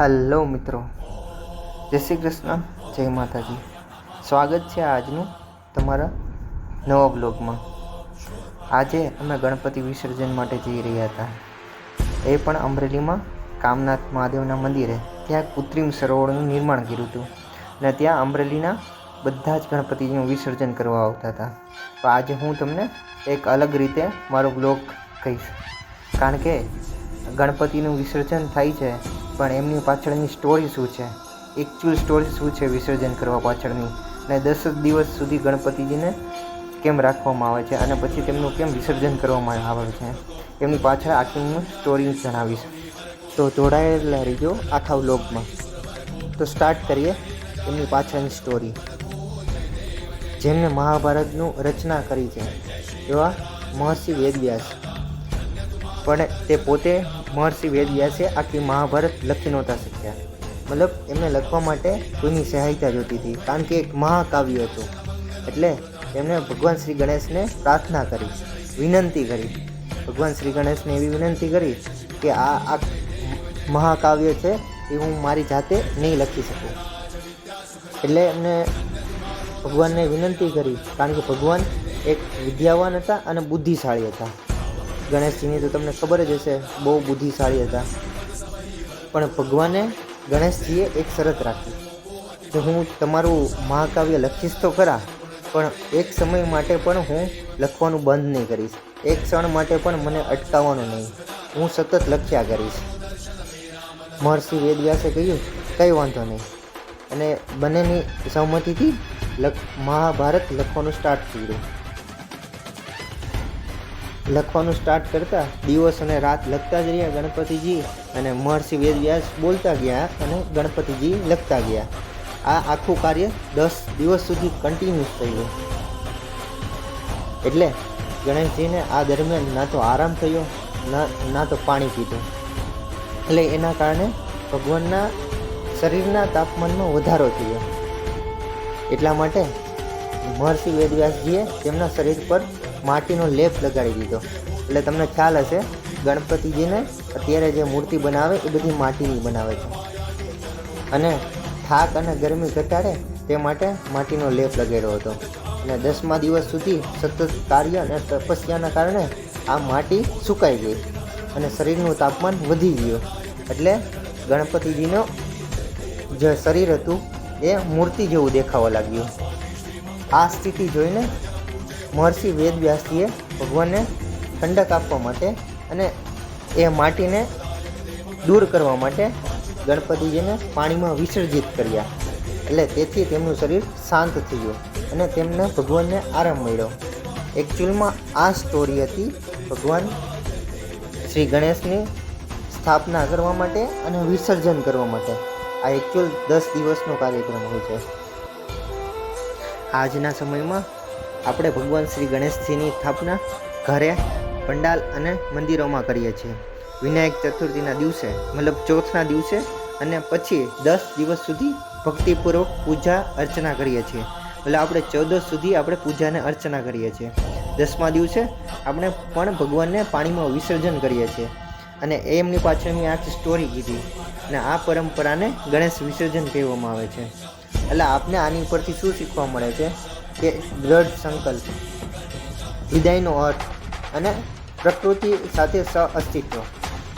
Hello મિત્રો, જય શ્રી કૃષ્ણ, જય માતાજી. સ્વાગત છે આજનું તમારા નવા બ્લોગમાં. આજે અમે ગણપતિ વિસર્જન માટે જઈ રહ્યા હતા, એ પણ અમરેલીમાં કામનાથ મહાદેવના મંદિરે. ત્યાં કૃત્રિમ સરોવરનું નિર્માણ કર્યું હતું અને ત્યાં અમરેલીના બધા જ ગણપતિનું વિસર્જન કરવા આવતા હતા. તો આજે હું તમને એક અલગ રીતે મારો બ્લોગ કહીશ, કારણ કે ગણપતિનું વિસર્જન થાય છે પણ એમની પાછળની સ્ટોરી શું છે, એકચ્યુઅલ સ્ટોરી શું છે વિસર્જન કરવા પાછળની, અને 10 દિવસ સુધી ગણપતિજીને કેમ રાખવામાં આવે છે અને પછી તેમનું કેમ વિસર્જન કરવામાં આવે છે, એમની પાછળ આખી સ્ટોરી જણાવીશ. તો જોડાયેલા રહીજો આખા વ્લોગમાં. તો સ્ટાર્ટ કરીએ એમની પાછળની સ્ટોરી. જેમને મહાભારતનું રચના કરી છે એવા મહર્ષિ વેદવ્યાસ, પણ તે પોતે મહર્ષિ વેદવ્યાસે આખી મહાભારત લખી નહોતા શક્યા. મતલબ એમને લખવા માટે કોઈની સહાયતા જોતી હતી, કારણ કે એક મહાકાવ્ય હતું. એટલે એમણે ભગવાન શ્રી ગણેશને પ્રાર્થના કરી, વિનંતી કરી. ભગવાન શ્રી ગણેશને એવી વિનંતી કરી કે આ મહાકાવ્ય છે એ હું મારી જાતે નહીં લખી શકું. એટલે એમને ભગવાનને વિનંતી કરી, કારણ કે ભગવાન એક વિદ્યાવાન હતા અને બુદ્ધિશાળી હતા. ગણેશજીની તો તમને ખબર જ હશે, બહુ બુદ્ધિશાળી હતા. પણ ભગવાને ગણેશજીએ એક શરત રાખી કે હું તમારું મહાકાવ્ય લખીશ તો ખરા, પણ એક સમય માટે પણ હું લખવાનું બંધ નહીં કરીશ, એક ક્ષણ માટે પણ મને અટકાવવાનું નહીં, હું સતત લખ્યા કરીશ. મહર્ષિ વેદવ્યાસે કહ્યું કંઈ વાંધો નહીં, અને બંનેની સહમતિથી મહાભારત લખવાનું સ્ટાર્ટ કર્યું. લખવાનું સ્ટાર્ટ કરતા દિવસ અને રાત લખતા જ રહ્યા ગણપતિજી, અને મહર્ષિ વેદવ્યાસ બોલતા ગયા અને ગણપતિજી લખતા ગયા. આ આખું કાર્ય 10 દિવસ સુધી કન્ટિન્યુઅસ થયું. એટલે ગણેશજીને આ દરમિયાન ના તો આરામ થયો, ના તો પાણી પીધું. એટલે એના કારણે ભગવાનના શરીરના તાપમાનમાં વધારો થયો. એટલા માટે મહર્ષિ વેદવ્યાસજીએ તેમના શરીર પર માટીનો લેપ લગાડી દીધો. એટલે તમને ખ્યાલ હશે, ગણપતિજીને અત્યારે જે મૂર્તિ બનાવે એ બધી માટીની બનાવે છે, અને થાક અને ગરમી ઘટાડે તે માટે માટીનો લેપ લગાડ્યો હતો. અને 10મા દિવસ સુધી સતત કાર્ય અને તપસ્યાના કારણે આ માટી સુકાઈ ગઈ અને શરીરનું તાપમાન વધી ગયું. એટલે ગણપતિજીનું જે શરીર હતું એ મૂર્તિ જેવું દેખાવા લાગ્યું. આ સ્થિતિ જોઈને મહર્ષિ વેદવ્યાસજીએ ભગવાનને ઠંડક આપવા માટે અને એ માટીને દૂર કરવા માટે ગણપતિજીને પાણીમાં વિસર્જિત કર્યા. એટલે તેથી તેમનું શરીર શાંત થયું અને તેમને ભગવાનને આરામ મળ્યો. એકચ્યુઅલમાં આ સ્ટોરી હતી ભગવાન શ્રી ગણેશની સ્થાપના કરવા માટે અને વિસર્જન કરવા માટે. આ એકચ્યુઅલ 10 દિવસનો કાર્યક્રમ હોય છે. આજના સમયમાં આપણે ભગવાન શ્રી ગણેશજીની સ્થાપના ઘરે, પંડાલ અને મંદિરોમાં કરીએ છીએ. વિનાયક ચતુર્થીના દિવસે, મતલબ ચોથના દિવસે, અને પછી 10 દિવસ સુધી ભક્તિપૂર્વક પૂજા અર્ચના કરીએ છીએ. એટલે આપણે 14 સુધી આપણે પૂજાને અર્ચના કરીએ છીએ. 10મા દિવસે આપણે પણ ભગવાનને પાણીમાં વિસર્જન કરીએ છીએ. અને એમની પાછળની આખી સ્ટોરી કીધી, અને આ પરંપરાને ગણેશ વિસર્જન કહેવામાં આવે છે. એટલે આપને આની પરથી શું શીખવા મળે છે કે દ્રઢ સંકલ્પ, વિદાયનો અર્થ અને પ્રકૃતિ સાથે સહઅસ્તિત્વ.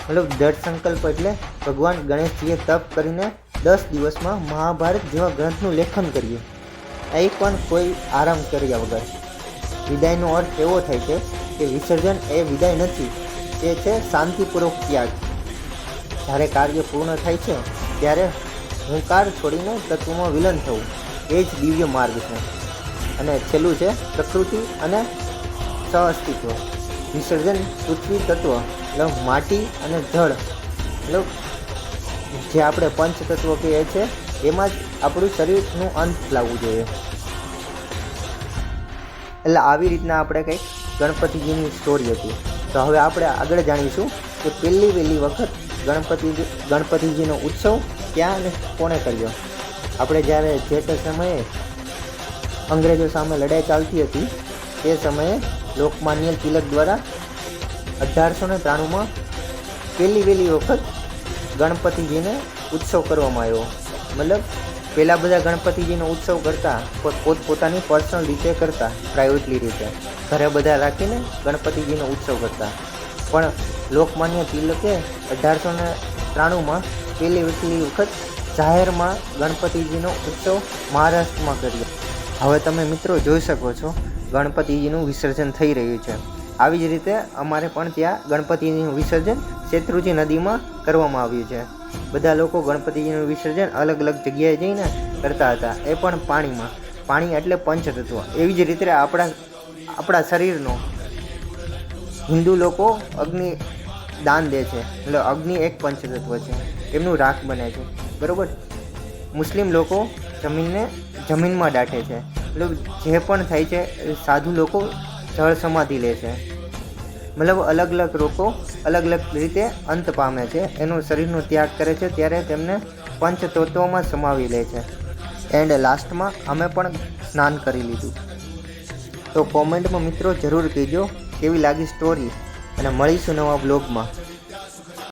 મતલબ દ્રઢ સંકલ્પ એટલે ભગવાન ગણેશજીએ તપ કરીને 10 દિવસમાં મહાભારત જેવા ગ્રંથનું લેખન કર્યું, એક પણ કોઈ આરામ કર્યા વગર. વિદાયનો અર્થ એવો થાય છે કે વિસર્જન એ વિદાય નથી, તે છે શાંતિપૂર્વક ત્યાગ. જ્યારે કાર્ય પૂર્ણ થાય છે ત્યારે હુંકાર છોડીને તત્વમાં વિલીન થવું, એ જ દિવ્ય માર્ગ છે. અને છેલ્લું છે પ્રકૃતિ અને સહઅસ્તિત્વ. વિસર્જન પૃથ્વી તત્વ, મતલબ માટી અને જળ, મતલબ જે આપણે પંચ તત્વ કહીએ છીએ એમાં જ આપણું શરીરનું અંત લાવવું જોઈએ. એટલે આવી રીતના આપણે કંઈક ગણપતિજીની સ્ટોરી હતી. તો હવે આપણે આગળ જાણીશું કે વહેલી વખત ગણપતિજીનો ઉત્સવ ક્યાં અને કોણે કર્યો. આપણે જ્યારે જે તે સમયે અંગ્રેજો સામે લડાઈ ચાલતી હતી તે સમયે લોકમાન્ય તિલક દ્વારા 1893માં વહેલી વખત ગણપતિજીને ઉત્સવ કરવામાં આવ્યો. મતલબ પહેલાં બધા ગણપતિજીનો ઉત્સવ કરતા પોતપોતાની પર્સનલ રીતે કરતા, પ્રાઇવેટલી રીતે ઘરે બધા રાખીને ગણપતિજીનો ઉત્સવ કરતા. પણ લોકમાન્ય તિલકે 1893માં પહેલી વખત જાહેરમાં ગણપતિજીનો ઉત્સવ મહારાષ્ટ્રમાં કર્યો. હવે તમે મિત્રો જોઈ શકો છો ગણપતિજીનું વિસર્જન થઈ રહ્યું છે. આવી જ રીતે અમારે પણ ત્યાં ગણપતિજીનું વિસર્જન શેત્રુંજી નદીમાં કરવામાં આવ્યું છે. બધા લોકો ગણપતિજીનું વિસર્જન અલગ અલગ જગ્યાએ જઈને કરતા હતા, એ પણ પાણીમાં. પાણી એટલે પંચતત્વ. એવી જ રીતે આપણા શરીરનો હિન્દુ લોકો અગ્નિ દાન દે છે, એટલે અગ્નિ એક પંચતત્વ છે, એમનું રાખ બને છે, બરાબર. મુસ્લિમ લોકો જમીનમાં દાટે છે, એટલે જે પણ થાય છે સાધુ લોકો જળ સમાધિ લે છે. મતલબ અલગ અલગ લોકો અલગ અલગ રીતે અંત પામે છે, એનો શરીરનો ત્યાગ કરે છે, ત્યારે તેમને પંચતત્વમાં સમાવી લે છે. એન્ડ લાસ્ટમાં અમે પણ સ્નાન કરી લીધું. તો કોમેન્ટમાં મિત્રો જરૂર કહેજો કેવી લાગી સ્ટોરી, અને મળીશું નવા બ્લોગમાં.